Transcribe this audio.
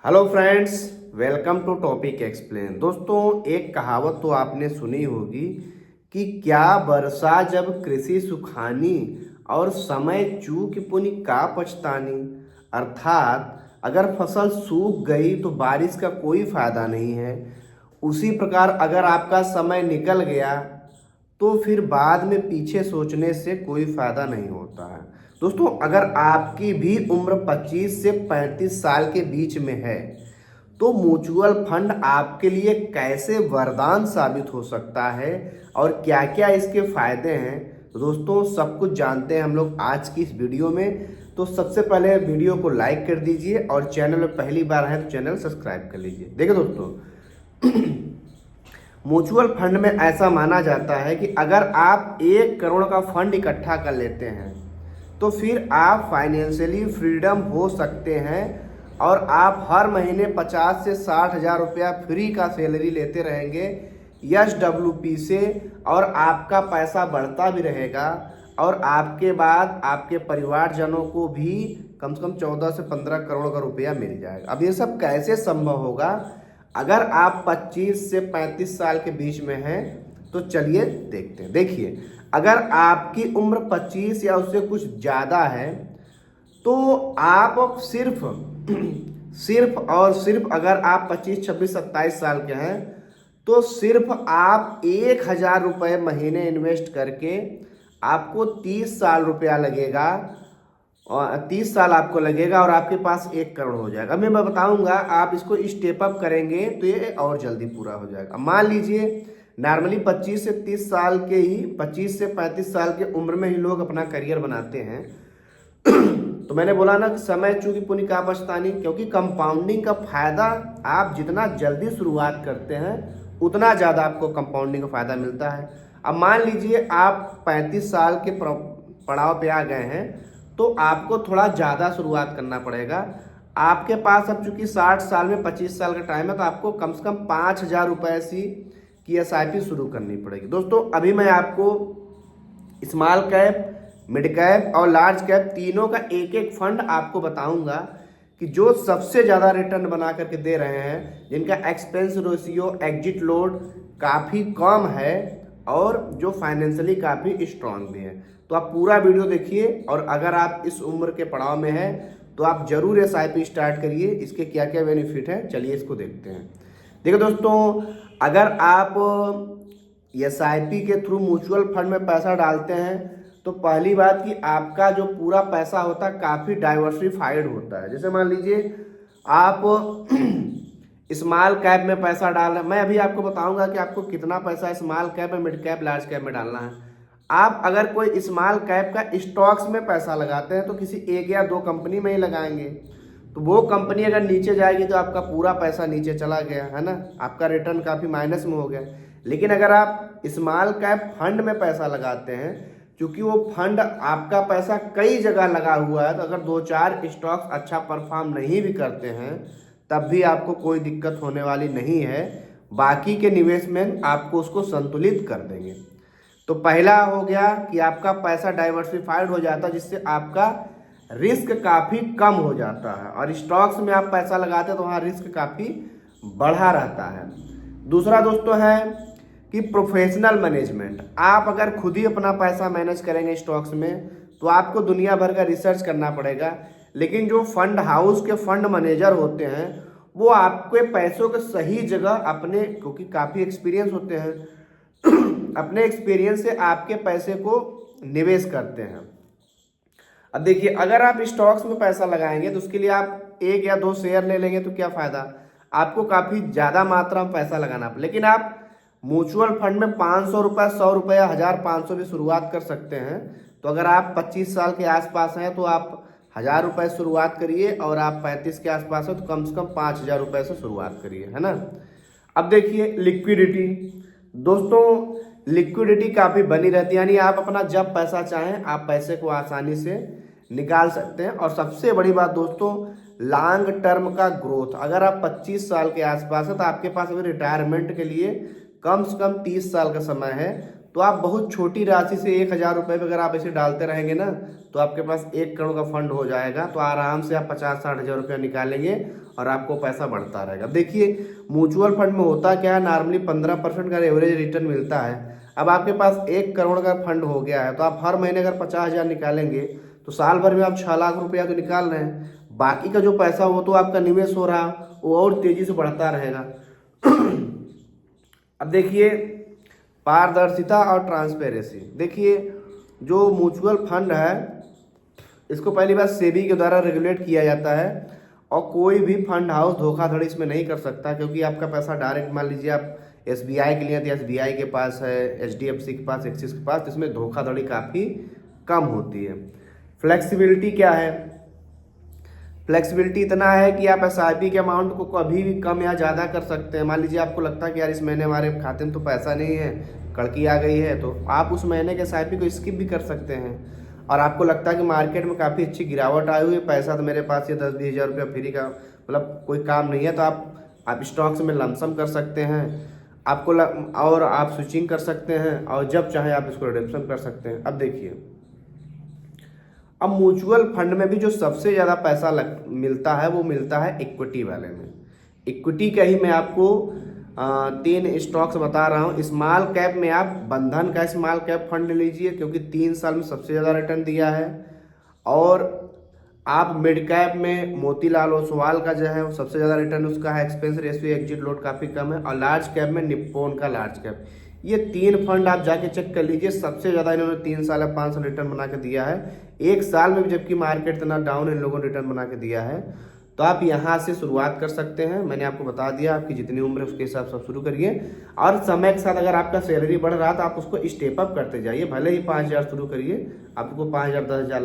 Hello friends, welcome to topic explain. दोस्तों, एक कहावत तो आपने सुनी होगी कि क्या वर्षा जब कृषि सुखानी और समय चूक पुनि का पछतानी। अर्थात अगर फसल सूख गई तो बारिश का कोई फायदा नहीं है। उसी प्रकार अगर आपका समय निकल गया तो फिर बाद में पीछे सोचने से कोई फायदा नहीं होता है। दोस्तों, अगर आपकी भी उम्र 25 से 35 साल के बीच में है तो म्यूचुअल फंड आपके लिए कैसे वरदान साबित हो सकता है और क्या क्या इसके फायदे हैं, तो दोस्तों सब कुछ जानते हैं हम लोग आज की इस वीडियो में। तो सबसे पहले वीडियो को लाइक कर दीजिए और चैनल में पहली बार है तो चैनल सब्सक्राइब कर लीजिए। देखिए दोस्तों, म्यूचुअल फंड में ऐसा माना जाता है कि अगर आप 1 करोड़ का फंड इकट्ठा कर लेते हैं तो फिर आप फाइनेंशियली फ्रीडम हो सकते हैं और आप हर महीने 50 से 60 हज़ार रुपया फ्री का सैलरी लेते रहेंगे SWP से, और आपका पैसा बढ़ता भी रहेगा और आपके बाद आपके परिवारजनों को भी कम से कम 14 से 15 करोड़ का रुपया मिल जाएगा। अब ये सब कैसे संभव होगा? अगर आप 25 से 35 साल के बीच में हैं तो चलिए देखते हैं। देखिए, अगर आपकी उम्र 25 या उससे कुछ ज़्यादा है तो आप सिर्फ और सिर्फ अगर आप 25, 26, 27 साल के हैं तो सिर्फ आप 1,000 रुपये महीने इन्वेस्ट करके आपको 30 साल रुपया लगेगा और 30 साल आपको लगेगा और आपके पास 1 करोड़ हो जाएगा। मैं बताऊंगा, आप इसको स्टेप अप करेंगे तो ये और जल्दी पूरा हो जाएगा। मान लीजिए नॉर्मली 25 से 30 साल के ही 25 से 35 साल के उम्र में ही लोग अपना करियर बनाते हैं। तो मैंने बोला ना कि समय चूंकि पुनि का पछतानी, क्योंकि कंपाउंडिंग का फायदा आप जितना जल्दी शुरुआत करते हैं उतना ज़्यादा आपको कंपाउंडिंग का फायदा मिलता है। अब मान लीजिए आप 35 साल के पड़ाव पे आ गए हैं तो आपको थोड़ा ज़्यादा शुरुआत करना पड़ेगा। आपके पास अब चूंकि 60 साल में 25 साल का टाइम है तो आपको कम से कम 5,000 रुपये की SIP शुरू करनी पड़ेगी। दोस्तों, अभी मैं आपको स्मॉल कैप, मिड कैप और लार्ज कैप तीनों का एक एक फंड आपको बताऊंगा कि जो सबसे ज़्यादा रिटर्न बना करके दे रहे हैं, जिनका एक्सपेंस रेशियो, एग्जिट लोड काफ़ी कम है और जो फाइनेंशियली काफ़ी स्ट्रांग भी है। तो आप पूरा वीडियो देखिए और अगर आप इस उम्र के पड़ाव में हैं तो आप जरूर SIP स्टार्ट करिए। इसके क्या क्या बेनिफिट हैं, चलिए इसको देखते हैं। देखो दोस्तों, अगर आप SIP के थ्रू म्यूचुअल फंड में पैसा डालते हैं तो पहली बात कि आपका जो पूरा पैसा होता है काफ़ी डाइवर्सिफाइड होता है। जैसे मान लीजिए आप स्मॉल कैप में पैसा डाल रहे हैं, मैं अभी आपको बताऊंगा कि आपको कितना पैसा स्मॉल कैप में, मिड कैप, लार्ज कैप में डालना है। आप अगर कोई स्मॉल कैप का स्टॉक्स में पैसा लगाते हैं तो किसी 1 या 2 कंपनी में ही लगाएंगे, तो वो कंपनी अगर नीचे जाएगी तो आपका पूरा पैसा नीचे चला गया है ना, आपका रिटर्न काफ़ी माइनस में हो गया। लेकिन अगर आप स्मॉल कैप फंड में पैसा लगाते हैं, क्योंकि वो फंड आपका पैसा कई जगह लगा हुआ है, तो अगर 2-4 स्टॉक्स अच्छा परफॉर्म नहीं भी करते हैं तब भी आपको कोई दिक्कत होने वाली नहीं है। बाकी के निवेश में आपको उसको संतुलित कर देंगे। तो पहला हो गया कि आपका पैसा डाइवर्सिफाइड हो जाता है, जिससे आपका रिस्क काफ़ी कम हो जाता है, और स्टॉक्स में आप पैसा लगाते हैं तो वहाँ रिस्क काफ़ी बढ़ा रहता है। दूसरा दोस्तों है कि प्रोफेशनल मैनेजमेंट। आप अगर खुद ही अपना पैसा मैनेज करेंगे स्टॉक्स में तो आपको दुनिया भर का रिसर्च करना पड़ेगा, लेकिन जो फंड हाउस के फंड मैनेजर होते हैं वो आपके पैसों के सही जगह अपने, क्योंकि काफ़ी एक्सपीरियंस होते हैं, अपने एक्सपीरियंस से आपके पैसे को निवेश करते हैं। अब देखिए, अगर आप स्टॉक्स में पैसा लगाएंगे तो उसके लिए आप 1 या 2 शेयर ले लेंगे तो क्या फ़ायदा, आपको काफ़ी ज़्यादा मात्रा में पैसा लगाना पड़ेगा। लेकिन आप म्यूचुअल फंड में 500 रुपये, 100 रुपये, 1,500 भी शुरुआत कर सकते हैं। तो अगर आप 25 साल के आसपास हैं तो आप 1,000 रुपये शुरुआत करिए, और आप 35 के आसपास हैं तो कम से कम 5,000 रुपये से शुरुआत करिए, है ना। अब देखिए लिक्विडिटी। दोस्तों, लिक्विडिटी काफ़ी बनी रहती है, यानी आप अपना जब पैसा चाहें आप पैसे को आसानी से निकाल सकते हैं। और सबसे बड़ी बात दोस्तों, लॉन्ग टर्म का ग्रोथ। अगर आप 25 साल के आसपास है तो आपके पास अभी रिटायरमेंट के लिए कम से कम 30 साल का समय है, तो आप बहुत छोटी राशि से 1,000 रुपये अगर आप ऐसे डालते रहेंगे ना, तो आपके पास 1 करोड़ का फंड हो जाएगा। तो आराम से आप 50-60 हज़ार रुपया निकालेंगे और आपको पैसा बढ़ता रहेगा। देखिए म्यूचुअल फंड में होता क्या है, नॉर्मली 15% का एवरेज रिटर्न मिलता है। अब आपके पास 1 करोड़ का फंड हो गया है, तो आप हर महीने अगर 50,000 निकालेंगे तो साल भर में आप 6 लाख रुपया तो निकाल रहे हैं। बाकी का जो पैसा वो तो आपका निवेश हो रहा, वो और तेजी से बढ़ता रहेगा। अब देखिए पारदर्शिता और ट्रांसपेरेंसी। देखिए जो म्यूचुअल फंड है, इसको पहली बार सेबी के द्वारा रेगुलेट किया जाता है और कोई भी फंड हाउस धोखाधड़ी इसमें नहीं कर सकता, क्योंकि आपका पैसा डायरेक्ट मान लीजिए आप SBI के लिए तो SBI के पास है, HDFC के पास, एक्सिस के पास, इसमें धोखाधड़ी काफ़ी कम होती है। फ्लेक्सिबिलिटी क्या है? फ्लेक्सिबिलिटी इतना है कि आप SIP के अमाउंट को कभी भी कम या ज़्यादा कर सकते हैं। मान लीजिए आपको लगता है कि यार इस महीने हमारे खाते में तो पैसा नहीं है, कड़की आ गई है, तो आप उस महीने के SIP को स्किप भी कर सकते हैं। और आपको लगता है कि मार्केट में काफ़ी अच्छी गिरावट आई हुई है, पैसा तो मेरे पास ये 10-20 हज़ार रुपया फ्री का मतलब कोई काम नहीं है, तो आप स्टॉक्स में लमसम कर सकते हैं और आप स्विचिंग कर सकते हैं और जब चाहे आप इसको रिडेम्पशन कर सकते हैं। अब देखिए अब म्यूचुअल फंड में भी जो सबसे ज़्यादा पैसा मिलता है वो मिलता है इक्विटी वाले में। इक्विटी का ही मैं आपको 3 स्टॉक्स बता रहा हूँ। स्मॉल कैप में आप बंधन का स्मॉल कैप फंड लीजिए, क्योंकि 3 साल में सबसे ज़्यादा रिटर्न दिया है। और आप मिड कैप में मोतीलाल ओसवाल का जो है वो सबसे ज़्यादा रिटर्न उसका है, एक्सपेंस रेशियो एग्जिट लोड काफ़ी कम है। और लार्ज कैप में निप्पॉन का लार्ज कैप। ये 3 फंड आप जाके चेक कर लीजिए, सबसे ज़्यादा इन्होंने 3 साल या 5 साल रिटर्न बना के दिया है। 1 साल में भी जबकि मार्केट इतना डाउन इन लोगों ने रिटर्न बना के दिया है। तो आप यहाँ से शुरुआत कर सकते हैं। मैंने आपको बता दिया, आपकी जितनी उम्र है उसके हिसाब से आप शुरू करिए। और समय के साथ अगर आपका सैलरी बढ़ रहा तो आप उसको स्टेप अप करते जाइए। भले ही 5,000 शुरू करिए, आपको 5,000 10,000